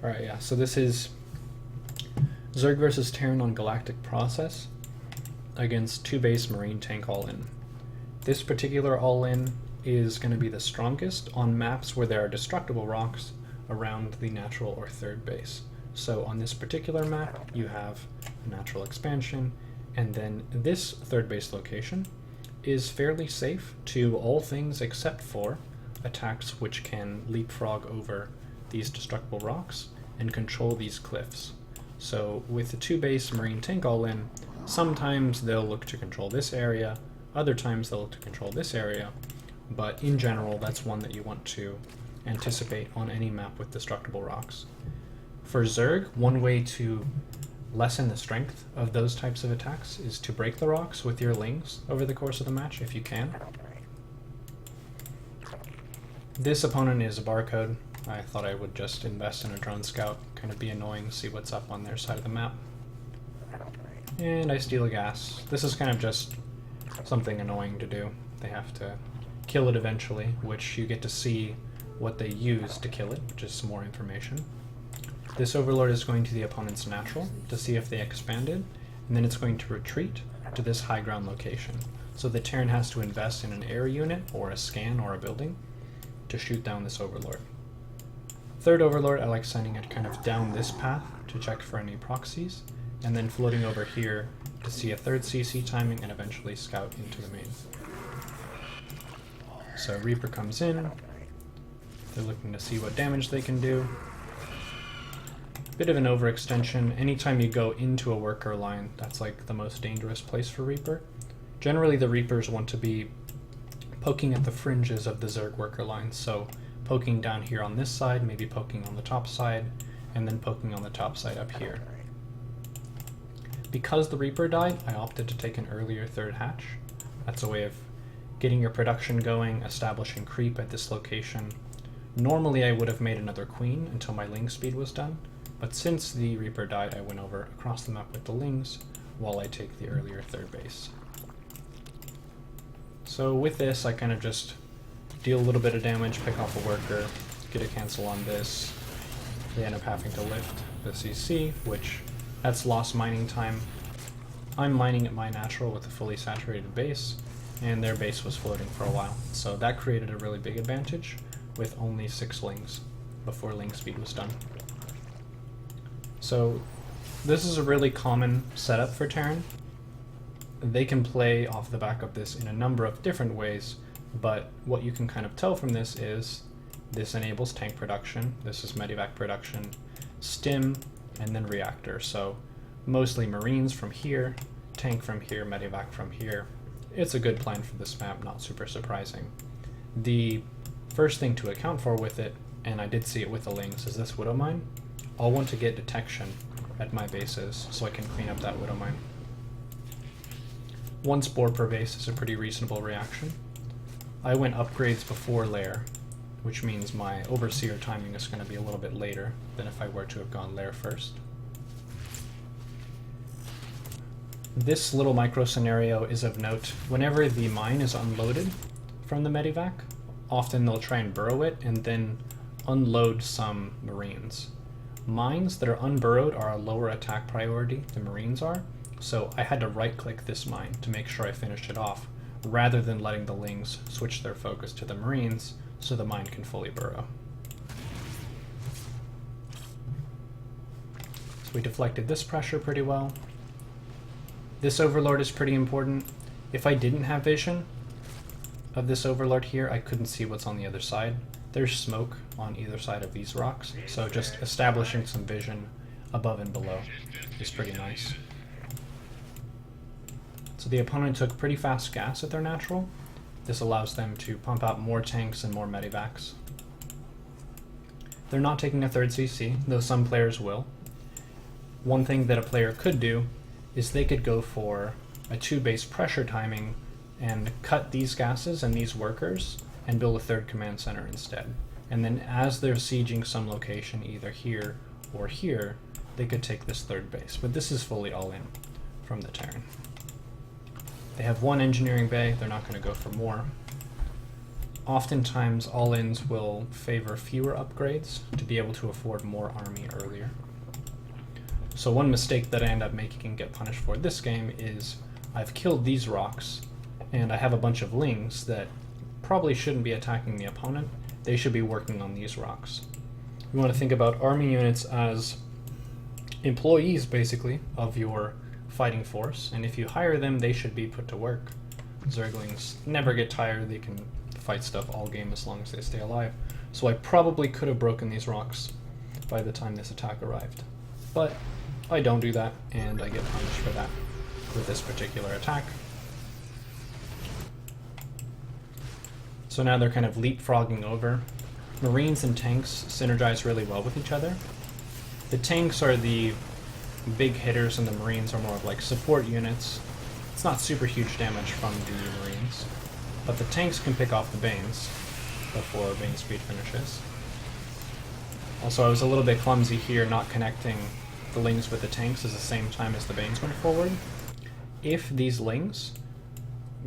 Alright, yeah, so this is Zerg versus Terran on Galactic Process against 2 base Marine Tank all-in. This particular all-in is going to be the strongest on maps where there are destructible rocks around the natural or third base. So on this particular map, you have a natural expansion, and then this third base location is fairly safe to all things except for attacks which can leapfrog over these destructible rocks and control these cliffs. So with the 2 base Marine Tank all-in, sometimes they'll look to control this area, other times they'll look to control this area, but in general that's one that you want to anticipate on any map with destructible rocks. For Zerg, one way to lessen the strength of those types of attacks is to break the rocks with your Lings over the course of the match if you can. This opponent is a barcode. I thought I would just invest in a drone scout, kind of be annoying, see what's up on their side of the map. And I steal a gas. This is kind of just something annoying to do. They have to kill it eventually, which you get to see what they use to kill it, which is some more information. This overlord is going to the opponent's natural to see if they expanded, and then it's going to retreat to this high ground location. So the Terran has to invest in an air unit or a scan or a building to shoot down this overlord. Third overlord, I like sending it kind of down this path to check for any proxies, and then floating over here to see a third CC timing and eventually scout into the main. So Reaper comes in, they're looking to see what damage they can do. Bit of an overextension. Anytime you go into a worker line, that's like the most dangerous place for Reaper. Generally the Reapers want to be poking at the fringes of the Zerg worker lines, so poking down here on this side, maybe poking on the top side, and then poking on the top side up here. Because the Reaper died, I opted to take an earlier third hatch. That's a way of getting your production going, establishing creep at this location. Normally I would have made another queen until my Ling Speed was done, but since the Reaper died, I went over across the map with the Lings while I take the earlier third base. So with this, I kind of just deal a little bit of damage, pick off a worker, get a cancel on this. They end up having to lift the CC, which that's lost mining time. I'm mining at my natural with a fully saturated base, and their base was floating for a while. So that created a really big advantage with only 6 Lings before Ling Speed was done. So this is a really common setup for Terran. They can play off the back of this in a number of different ways, but what you can kind of tell from this is this enables tank production, this is medevac production, stim, and then reactor. So mostly Marines from here, tank from here, medevac from here. It's a good plan for this map, not super surprising. The first thing to account for with it, and I did see it with the Lings, is this Widow Mine. I'll want to get detection at my bases so I can clean up that Widow Mine. 1 spore per base is a pretty reasonable reaction. I went upgrades before lair, which means my overseer timing is going to be a little bit later than if I were to have gone lair first. This little micro scenario is of note. Whenever the mine is unloaded from the medevac, often they'll try and burrow it and then unload some Marines. Mines that are unburrowed are a lower attack priority than Marines are, so I had to right-click this mine to make sure I finished it off, rather than letting the Lings switch their focus to the Marines so the mine can fully burrow. So we deflected this pressure pretty well. This overlord is pretty important. If I didn't have vision of this overlord here, I couldn't see what's on the other side. There's smoke on either side of these rocks, so just establishing some vision above and below is pretty nice. So the opponent took pretty fast gas at their natural. This allows them to pump out more tanks and more medevacs. They're not taking a third CC, though some players will. One thing that a player could do is they could go for a 2 base pressure timing and cut these gases and these workers and build a third command center instead. And then as they're sieging some location, either here or here, they could take this third base. But this is fully all in from the Terran. They have 1 engineering bay, they're not going to go for more. oftentimes all-ins will favor fewer upgrades to be able to afford more army earlier. So one mistake that I end up making and get punished for this game is I've killed these rocks, and I have a bunch of Lings that probably shouldn't be attacking the opponent. They should be working on these rocks. You want to think about army units as employees, basically, of your fighting force, and if you hire them, they should be put to work. Zerglings never get tired, they can fight stuff all game as long as they stay alive. So I probably could have broken these rocks by the time this attack arrived. But I don't do that, and I get punished for that with this particular attack. So now they're kind of leapfrogging over. Marines and tanks synergize really well with each other. The tanks are the big hitters and the Marines are more of like support units. It's not super huge damage from the Marines, but the tanks can pick off the Banes before Ling Speed finishes. Also, I was a little bit clumsy here not connecting the Lings with the tanks at the same time as the Banes went forward. If these Lings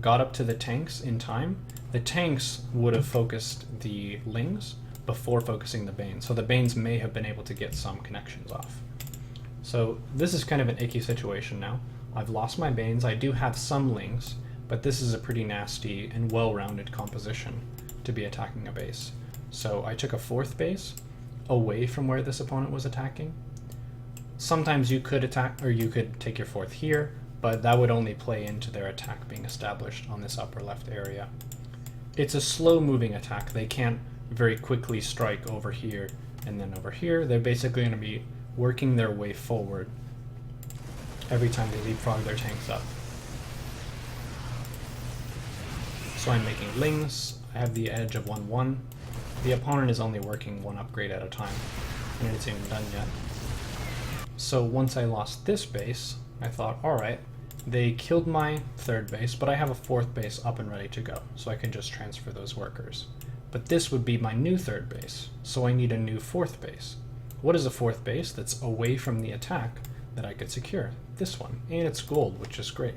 got up to the tanks in time, the tanks would have focused the Lings before focusing the Banes, so the Banes may have been able to get some connections off. So this is kind of an icky situation now. I've lost my Banes, I do have some Lings, but this is a pretty nasty and well-rounded composition to be attacking a base. So I took a fourth base away from where this opponent was attacking. Sometimes you could attack, or you could take your fourth here, but that would only play into their attack being established on this upper left area. It's a slow-moving attack. They can't very quickly strike over here and then over here. They're basically going to be working their way forward every time they leapfrog their tanks up. So I'm making Lings. I have the edge of 1-1. The opponent is only working one upgrade at a time, and it's even done yet. So once I lost this base, I thought, alright, they killed my third base, but I have a fourth base up and ready to go, so I can just transfer those workers. But this would be my new third base, so I need a new fourth base. What is a fourth base that's away from the attack that I could secure? This one, and it's gold, which is great.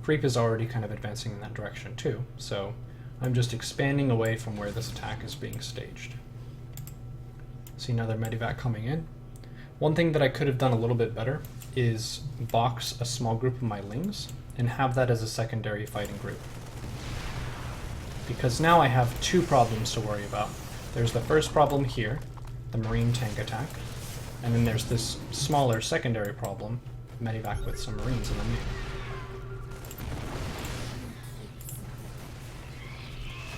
Creep is already kind of advancing in that direction too, so I'm just expanding away from where this attack is being staged. See another Medivac coming in. One thing that I could have done a little bit better is box a small group of my Lings and have that as a secondary fighting group. Because now I have two problems to worry about. There's the first problem here, the Marine tank attack, and then there's this smaller secondary problem, Medivac with some Marines in the meat.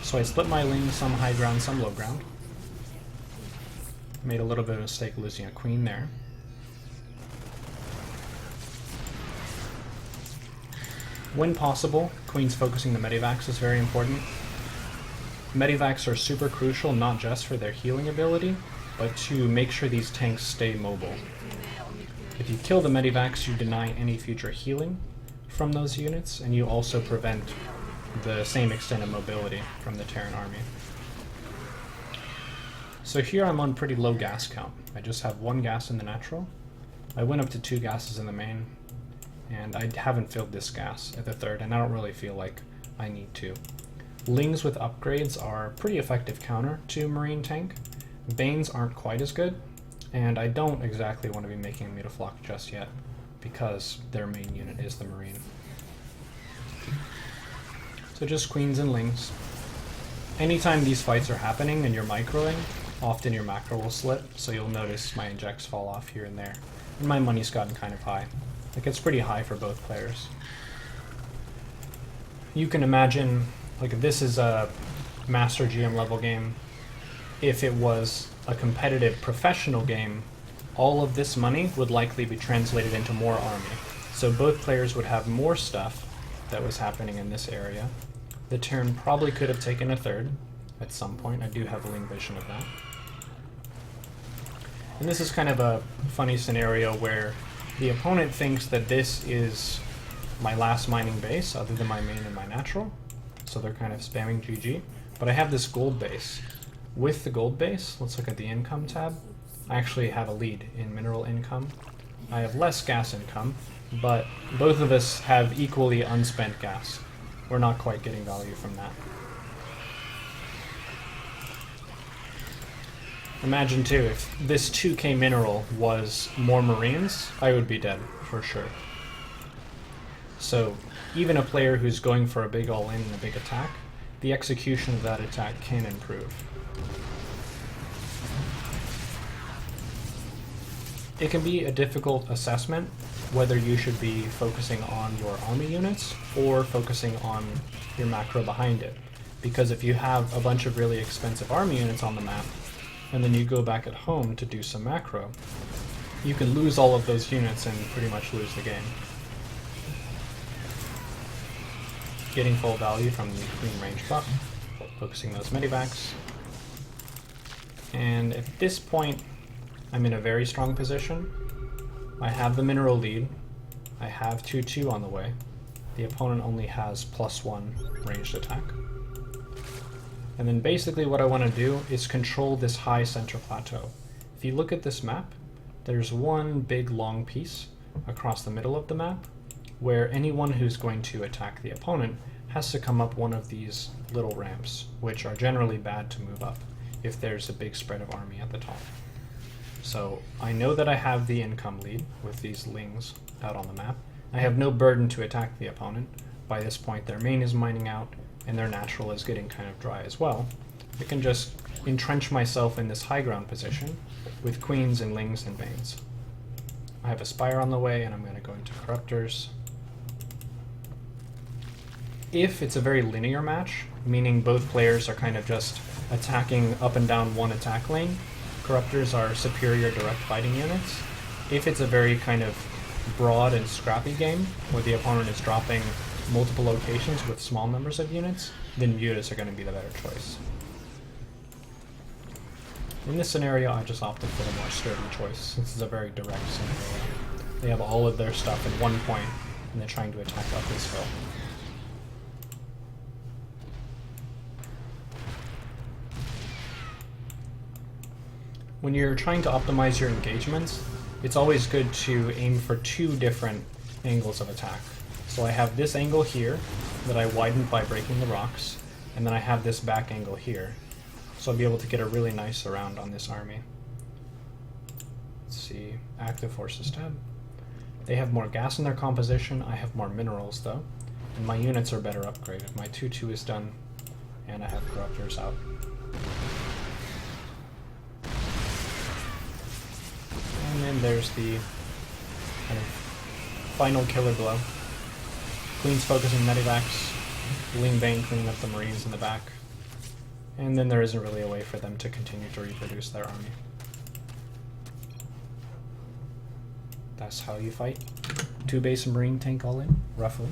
So I split my Lings, some high ground, some low ground. Made a little bit of a mistake losing a queen there. When possible, queens focusing the Medivacs is very important. Medivacs are super crucial not just for their healing ability, but to make sure these tanks stay mobile. If you kill the Medivacs, you deny any future healing from those units, and you also prevent the same extent of mobility from the Terran army. So here I'm on pretty low gas count. I just have one gas in the natural. I went up to 2 gases in the main, and I haven't filled this gas at the third, and I don't really feel like I need to. Lings with upgrades are pretty effective counter to Marine tank. Banes aren't quite as good, and I don't exactly want to be making a Mutaflock just yet, because their main unit is the Marine. So just queens and Lings. Anytime these fights are happening and you're microing, often your macro will slip, so you'll notice my injects fall off here and there. And my money's gotten kind of high. Like, it's pretty high for both players. You can imagine, like, if this is a Master GM level game, if it was a competitive professional game, all of this money would likely be translated into more army. So both players would have more stuff that was happening in this area. The Terran probably could have taken a third at some point. I do have a Ling vision of that. And this is kind of a funny scenario where the opponent thinks that this is my last mining base, other than my main and my natural. So they're kind of spamming GG. But I have this gold base. With the gold base, let's look at the income tab. I actually have a lead in mineral income. I have less gas income, but both of us have equally unspent gas. We're not quite getting value from that. Imagine too, if this 2k mineral was more Marines, I would be dead, for sure. So, even a player who's going for a big all-in and a big attack, the execution of that attack can improve. It can be a difficult assessment whether you should be focusing on your army units or focusing on your macro behind it. Because if you have a bunch of really expensive army units on the map, and then you go back at home to do some macro, you can lose all of those units and pretty much lose the game. Getting full value from the Queen range buff, focusing those medibacks. And at this point, I'm in a very strong position. I have the mineral lead. I have 2-2 on the way. The opponent only has +1 ranged attack. And then basically what I want to do is control this high center plateau. If you look at this map, there's one big long piece across the middle of the map where anyone who's going to attack the opponent has to come up one of these little ramps, which are generally bad to move up if there's a big spread of army at the top. So I know that I have the income lead with these Lings out on the map. I have no burden to attack the opponent. By this point their main is mining out and their natural is getting kind of dry as well. I can just entrench myself in this high ground position with queens and Lings and veins. I have a spire on the way and I'm going to go into corruptors. If it's a very linear match, meaning both players are kind of just attacking up and down one attack lane, corruptors are superior direct fighting units. If it's a very kind of broad and scrappy game, where the opponent is dropping multiple locations with small numbers of units, then mutas are going to be the better choice. In this scenario, I just opted for the more sturdy choice. This is a very direct scenario. They have all of their stuff at one point, and they're trying to attack up this hill. When you're trying to optimize your engagements, it's always good to aim for 2 different angles of attack. So I have this angle here that I widened by breaking the rocks, and then I have this back angle here. So I'll be able to get a really nice surround on this army. Let's see, active forces tab. They have more gas in their composition, I have more minerals though, and my units are better upgraded. My 2-2 is done, and I have corruptors out. And then there's the kind of final killer blow. Queen's focusing medivacs, Ling Bane cleaning up the Marines in the back, and then there isn't really a way for them to continue to reproduce their army. That's how you fight 2 base Marine tank all in, roughly.